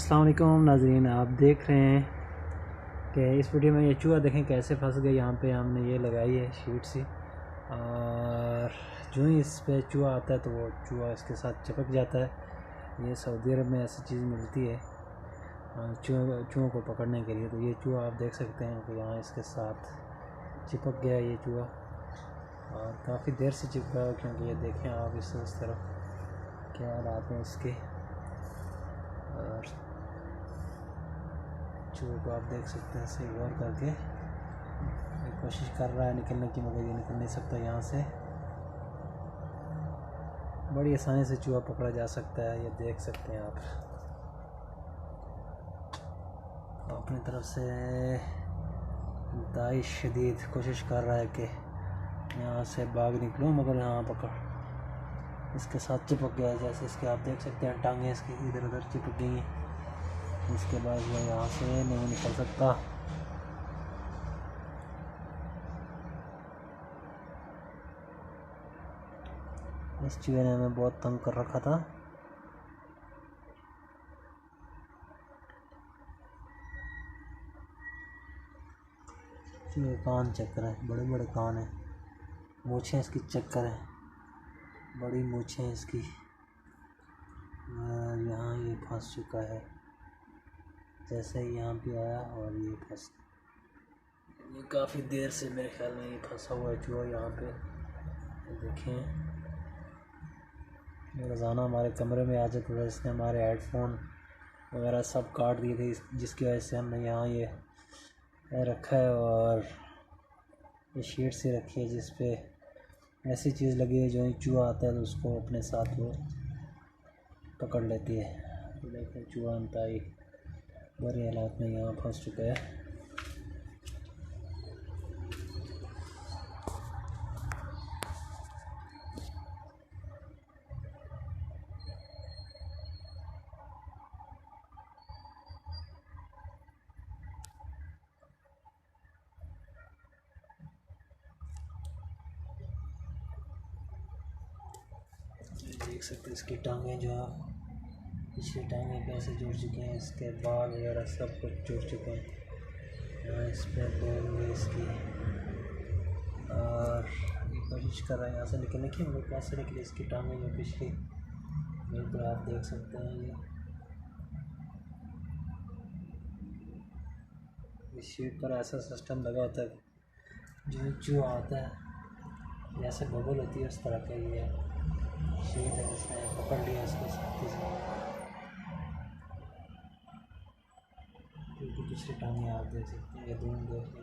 अस्सलाम वालेकुम नाज़रीन, आप देख रहे हैं कि इस वीडियो में ये चूहा देखें कैसे फंस गया। यहाँ पे हमने ये लगाई है शीट सी, और जो ही इस पे चूहा आता है तो वो चूहा इसके साथ चिपक जाता है। ये सऊदी अरब में ऐसी चीज़ मिलती है चूहों को पकड़ने के लिए। तो ये चूहा आप देख सकते हैं कि यहाँ इसके साथ चिपक गया ये चूहा, और काफ़ी देर से चिपका है, क्योंकि ये देखें आप इस तरफ क्या हालात हैं इसके। और चूहे को आप देख सकते हैं सही गौर करके, ये कोशिश कर रहा है निकलने की, मगर ये निकल नहीं सकता यहाँ से। बड़ी आसानी से चूहा पकड़ा जा सकता है, ये देख सकते हैं आप। अपनी तरफ से दाई शदीद कोशिश कर रहा है कि यहाँ से भाग निकलूँ, मगर यहाँ पकड़ इसके साथ चिपक गया। जैसे इसके आप देख सकते हैं टांगें इसकी इधर उधर चिपक गई हैं। इसके बाद वो यहाँ से नहीं निकल सकता। इस चूहे ने हमें बहुत तंग कर रखा था। चूहे कान चक्कर है, बड़े बड़े कान हैं, मूछें इसकी चक्कर है, बड़ी मूछें हैं इसकी। और यहाँ ये फंस चुका है, जैसे ही यहाँ पे आया और ये फंस, ये काफ़ी देर से मेरे ख्याल में ये फंसा हुआ है चूहा यहाँ पे। देखें रोज़ाना हमारे कमरे में आ जाता था, इसने हमारे हेडफोन वगैरह सब काट दिए थे, जिसकी वजह से हमने यहाँ ये रखा है। और ये शीट से रखी है जिस पे ऐसी चीज़ लगी है जो चूहा आता है तो उसको अपने साथ वो पकड़ लेती है। लेकिन चूहा इंतहाई बुरे हालात में यहाँ फंस चुका है। देख सकते हैं इसकी टांगें जो है, पिछली टांगें कैसे जुड़ चुके हैं, इसके बाल वगैरह सब कुछ जुड़ चुके हैं। यहाँ इस पर पैर इसकी, और ये कोशिश कर रहा है यहाँ से निकलने की, मगर कैसे निकले इसकी टांगें जो पिछली, बिल्कुल आप देख सकते हैं। ये शीट पर ऐसा सिस्टम लगा होता है जो चूहा आता है जैसे बबल होती है उस तरह का ये शीट है, इसने पकड़ लिया इसको सख्ती से। क्योंकि पिछली टांगें आप देख सकते हैं, ये दूर देखने